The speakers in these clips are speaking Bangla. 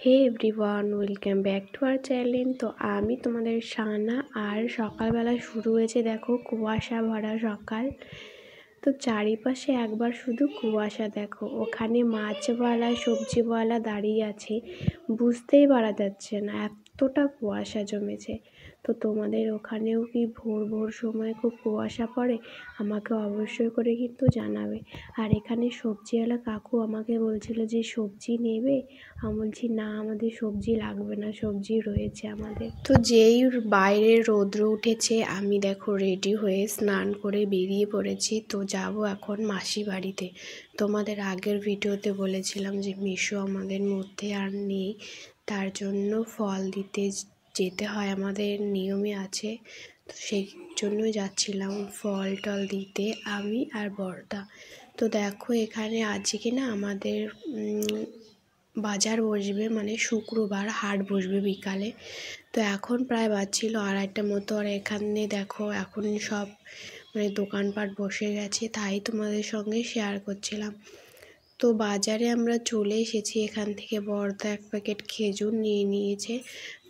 Hey everyone, welcome back to our channel. তো আমি তোমাদের সানা। আর সকালবেলা শুরু হয়েছে, দেখো কুয়াশা ভরা সকাল। তো চারিপাশে একবার শুধু কুয়াশা, দেখো ওখানে মাছওয়ালা সবজিওয়ালা দাঁড়িয়ে আছে, বুঝতেই পারা যাচ্ছে না এতটা কুয়াশা জমেছে। তো তোমাদের ওখানেও কি ভোর ভোর সময় খুব কুয়াশা পড়ে? আমাকে অবশ্যই করে কিন্তু জানাবে। আর এখানে সবজিওয়ালা কাকু আমাকে বলছিল যে সবজি নেবে। আমি বলছি না, আমাদের সবজি লাগবে না, সবজি রয়েছে আমাদের। তো যেই বাইরে রৌদ্র উঠেছে, আমি দেখো রেডি হয়ে স্নান করে বেরিয়ে পড়েছি। তো যাব এখন মাসি বাড়িতে। তোমাদের আগের ভিডিওতে বলেছিলাম যে মিশো আমাদের মধ্যে আর নেই, তার জন্য ফল দিতে যেতে হয়, আমাদের নিয়মে আছে। তো সেই জন্যই যাচ্ছিলাম ফল টল দিতে, আমি আর বড়দা। তো দেখো এখানে আজকে না আমাদের বাজার বসবে, মানে শুক্রবার হাট বসবে বিকালে। তো এখন প্রায় বাজছিল 2:30টার মতো। আর এখানে দেখো এখন সব মানে দোকানপাট বসে গেছে, তাই তোমাদের সঙ্গে শেয়ার করছিলাম। তো বাজারে আমরা চলে এসেছি, এখান থেকে বড়দা 1 প্যাকেট খেজুর নিয়ে নিয়েছে।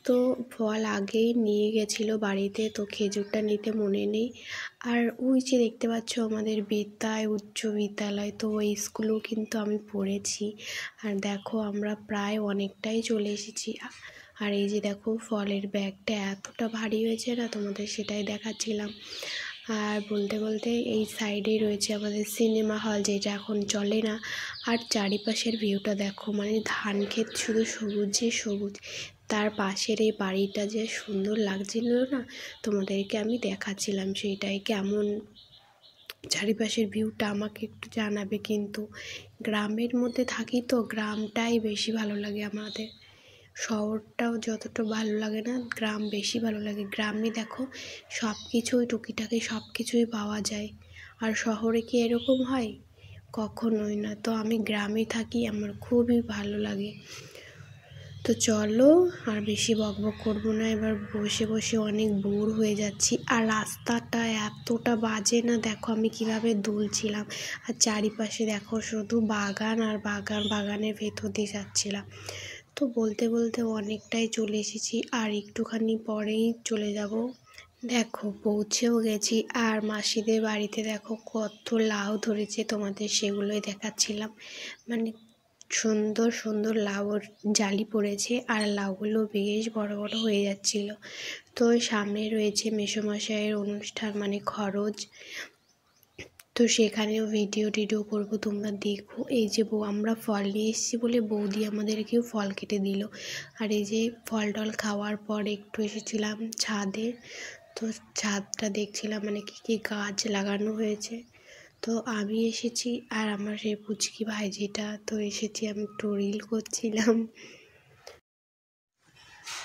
তো ফল আগেই নিয়ে গেছিলো বাড়িতে, তো খেজুরটা নিতে মনে নেই। আর ওই যে দেখতে পাচ্ছ আমাদের বেতায় উচ্চ বিদ্যালয়, তো ওই স্কুলেও কিন্তু আমি পড়েছি। আর দেখো আমরা প্রায় অনেকটাই চলে এসেছি। আর এই যে দেখো ফলের ব্যাগটা এতটা ভারী হয়েছে না, তোমাদের সেটাই দেখাচ্ছিলাম। আর বলতে বলতে এই সাইডেই রয়েছে আমাদের সিনেমা হল, যেটা এখন চলে না। আর চারিপাশের ভিউটা দেখো, মানে ধান ক্ষেত শুধু সবুজে সবুজ, তার পাশের এই বাড়িটা যে সুন্দর লাগছিল না, তোমাদেরকে আমি দেখাচ্ছিলাম সেইটাই। কেমন চারিপাশের ভিউটা আমাকে একটু জানাবে কিন্তু। গ্রামের মধ্যে থাকি তো গ্রামটাই বেশি ভালো লাগে আমাদের, শহরটাও যতটা ভালো লাগে না, গ্রাম বেশি ভালো লাগে। গ্রামে দেখো সব কিছুই টুকিটাকি সব কিছুই পাওয়া যায়। আর শহরে কি এরকম হয়? কখনোই না। তো আমি গ্রামে থাকি, আমার খুবই ভালো লাগে। তো চলো আর বেশি বকবক করবো না, এবার বসে বসে অনেক বোর হয়ে যাচ্ছি। আর রাস্তাটা এতটা বাজে না, দেখো আমি কিভাবে দুলছিলাম। আর চারিপাশে দেখো শুধু বাগান আর বাগান, বাগানের ভেতর দিয়ে যাচ্ছিলাম। তো বলতে বলতে অনেকটাই চলে এসেছি, আর একটুখানি পরেই চলে যাব। দেখো পৌঁছেও গেছি। আর মাসিদের বাড়িতে দেখো কত লাউ ধরেছে, তোমাদের সেগুলোই দেখাচ্ছিলাম। মানে সুন্দর সুন্দর লাউর জালি পড়েছে, আর লাউগুলো বেশ বড় বড় হয়ে যাচ্ছিল। তো সামনে রয়েছে মেসোমশাইয়ের অনুষ্ঠান, মানে খরচ। তো সেখানেও ভিডিও করবো, তোমরা দেখো। এই যে আমরা ফল নিয়ে এসেছি বলে বৌদি আমাদেরকেও ফল কেটে দিল। আর এই যে ফল টল খাওয়ার পর একটু এসেছিলাম ছাদে। তো ছাদটা দেখছিলাম, মানে কী গাছ লাগানো হয়েছে। তো আমি এসেছি আর আমার সেই পুচকি ভাইজিটা তো এসেছি, আমি একটু রিল করছিলাম।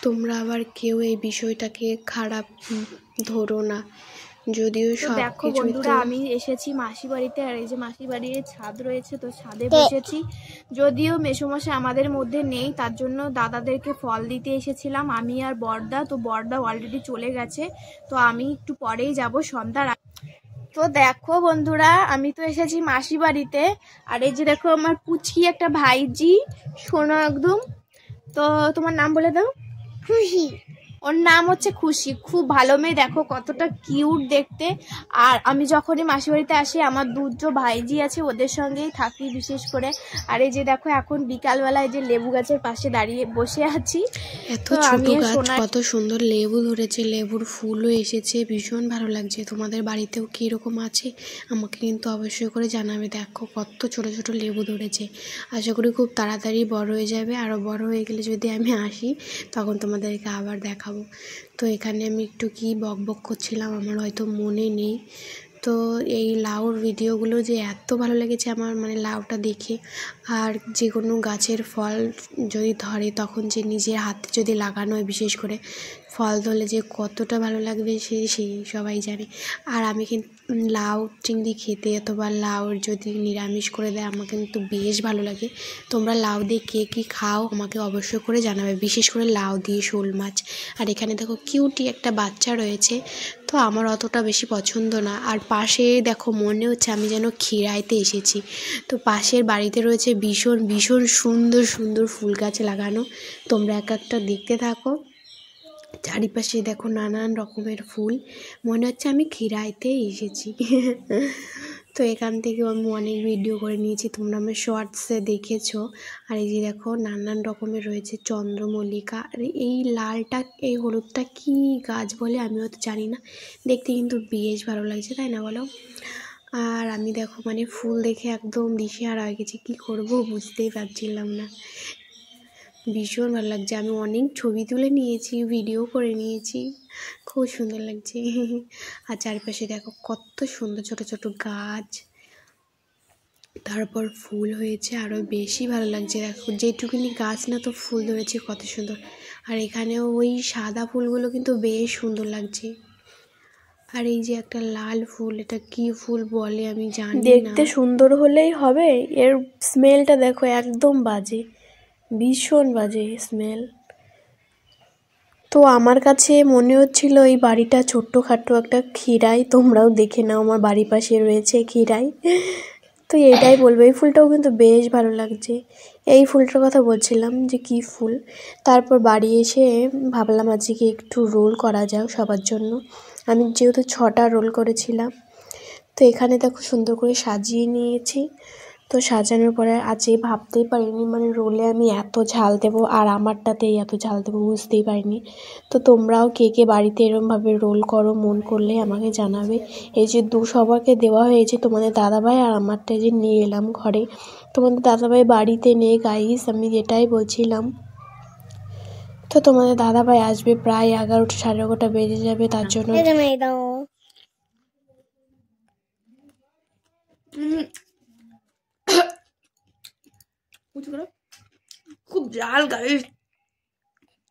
তোমরা আবার কেউ এই বিষয়টাকে খারাপ ধরো না, যদিও তো সব দেখো কিছুই বন্ধুরা, তো। আমি এসেছি মাসি বাড়িতে। আর এই যে মাসি বাড়ির ছাদ রয়েছে, তো ছাদে বসেছি। যদিও মেসোমশাই আমাদের মধ্যে নেই, তার জন্য দাদাদেরকে ফল দিতে এসেছিলাম, আমি আর বড়দা। তো বড়দা অলরেডি চলে গেছে, তো আমি একটু পরেই যাব সন্ধ্যার। তো দেখো বন্ধুরা, আমি তো এসেছি মাসি বাড়িতে। আর এই যে দেখো আমার পুচকি একটা ভাইজি, শোনো একদম। তো তোমার নাম বলে দাও। খুশি। ওর নাম হচ্ছে খুশি, খুব ভালো মেয়ে, দেখো কতটা কিউট দেখতে। আর আমি যখনই মাসি বাড়িতে আসি, আমার দুটো ভাইজি আছে, ওদের সঙ্গেই থাকি বিশেষ করে। আর এই যে দেখো এখন বিকালবেলায় যে লেবু গাছের পাশে দাঁড়িয়ে বসে আছি। এত তো ছোট আমি গাছ, কত সুন্দর লেবু ধরেছে, লেবুর ফুলও এসেছে, ভীষণ ভালো লাগছে। তোমাদের বাড়িতেও কীরকম আছে আমাকে কিন্তু অবশ্যই করে জানাবে। দেখো কত ছোট ছোট লেবু ধরেছে, আশা করি খুব তাড়াতাড়ি বড় হয়ে যাবে। আরও বড় হয়ে গেলে যদি আমি আসি, তখন তোমাদেরকে আবার দেখাবো। তো এখানে আমি একটু কি বকবক করছিলাম আমার হয়তো মনে নেই। তো এই লাউর ভিডিওগুলো যে এত ভালো লেগেছে আমার, মানে লাউটা দেখে। আর যে কোনো গাছের ফল যদি ধরে, তখন যে নিজের হাতে যদি লাগানো হয়, বিশেষ করে ফল ধরলে যে কতটা ভালো লাগবে সেই সবাই জানে। আর আমি কিন্তু লাউ চিংড়ি খেতে অথবা লাউ যদি নিরামিষ করে দেয় আমার কিন্তু বেশ ভালো লাগে। তোমরা লাউ দিয়ে কে কী খাও আমাকে অবশ্যই করে জানাবে, বিশেষ করে লাউ দিয়ে শোল মাছ। আর এখানে দেখো কিউটি একটা বাচ্চা রয়েছে, তো আমার অতটা বেশি পছন্দ না। আর পাশে দেখো মনে হচ্ছে আমি যেন খিরাইতে এসেছি। তো পাশের বাড়িতে রয়েছে ভীষণ ভীষণ সুন্দর সুন্দর ফুল গাছ লাগানো, তোমরা এক একটা দেখতে থাকো। চারিপাশে দেখো নানান রকমের ফুল, মনে হচ্ছে আমি খিরাইতে এসেছি। তো এখান থেকে আমি অনেক ভিডিও করে নিয়েছি, তোমরা আমার শর্টসে দেখেছো। আর এই যে দেখো নানান রকমের রয়েছে চন্দ্রমল্লিকা। আর এই লালটা এই হলুদটা কি গাছ বলে আমিও তো জানি না, দেখতে কিন্তু বেশ ভালো লাগছে, তাই না বলো? আর আমি দেখো মানে ফুল দেখে একদম দিশেহারা হয়ে গেছি, কী করবো বুঝতেই পারছিলাম না। ভীষণ ভালো লাগছে, আমি অনেক ছবি তুলে নিয়েছি, ভিডিও করে নিয়েছি, খুব সুন্দর লাগছে। আর চারপাশে দেখো কত সুন্দর ছোট ছোট গাছ, তারপর ফুল হয়েছে আরও বেশি ভালো লাগছে। দেখো যেটুকুনি গাছ না তো ফুল ধরেছে কত সুন্দর। আর এখানেও ওই সাদা ফুলগুলো কিন্তু বেশ সুন্দর লাগছে। আর এই যে একটা লাল ফুল, এটা কি ফুল বলে আমি জানি না। দেখতে সুন্দর হলেই হবে, এর স্মেলটা দেখো একদম বাজে, ভীষণ বাজে স্মেল। তো আমার কাছে মনে হচ্ছিল এই বাড়িটা ছোট্টখাটো একটা খিরাই, তোমরাও দেখে নাও আমার বাড়ির পাশে রয়েছে খিরাই। তো এটাই বলবো, এই ফুলটাও কিন্তু বেশ ভালো লাগছে। এই ফুলটার কথা বলছিলাম যে কি ফুল। তারপর বাড়ি এসে ভাবলাম আজকে একটু রোল করা যাক সবার জন্য। আমি যেহেতু 6টা রোল করেছিলাম, তো এখানে দেখো সুন্দর করে সাজিয়ে নিয়েছি। তো সাজানোর পরে আজকে ভাবতেই পারিনি মানে রোলে আমি এত ঝাল দেবো আর আমারটাতেই এত ঝাল দেবো, বুঝতেই পারিনি। তো তোমরাও কে কে বাড়িতে এরমভাবে রোল করো মন করলে আমাকে জানাবে। এই যে সবাইকে দেওয়া হয়েছে, তোমাদের দাদাভাই আর আমারটা যে নিয়ে এলাম ঘরে। তোমাদের দাদাভাই বাড়িতে নেই গাইস, আমি যেটাই বলছিলাম। তো তোমাদের দাদাভাই আসবে প্রায় 11টা 11:30 বেজে যাবে, তার জন্য খুব ঝাল গাইস,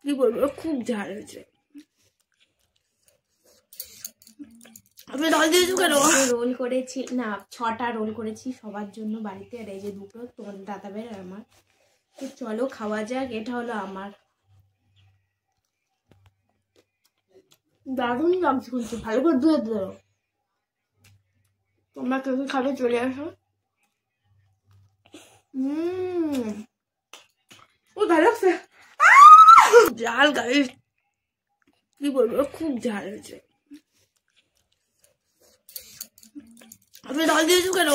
কি বলবো, খুব ঝাল হয়েছে। আপনি ঝাল দিয়েছো কেন? রোল করেছি না, 6টা রোল করেছি সবার জন্য বাড়িতে, আর এই যে 2টো তোমাদের দাদাভাই আর আমার। তো চলো খাওয়া যাক। এটা হলো আমার, দারুণ লাগছে কিন্তু, ভালো করে ধুয়ে দাও। তোমরা কেউ খাবে চলে আসো। ও ভালো লাগছে, ঝাল গাইস, কি বলবো, খুব ঝাল হয়েছে। আপনি ঝাল দিয়েছো কেন?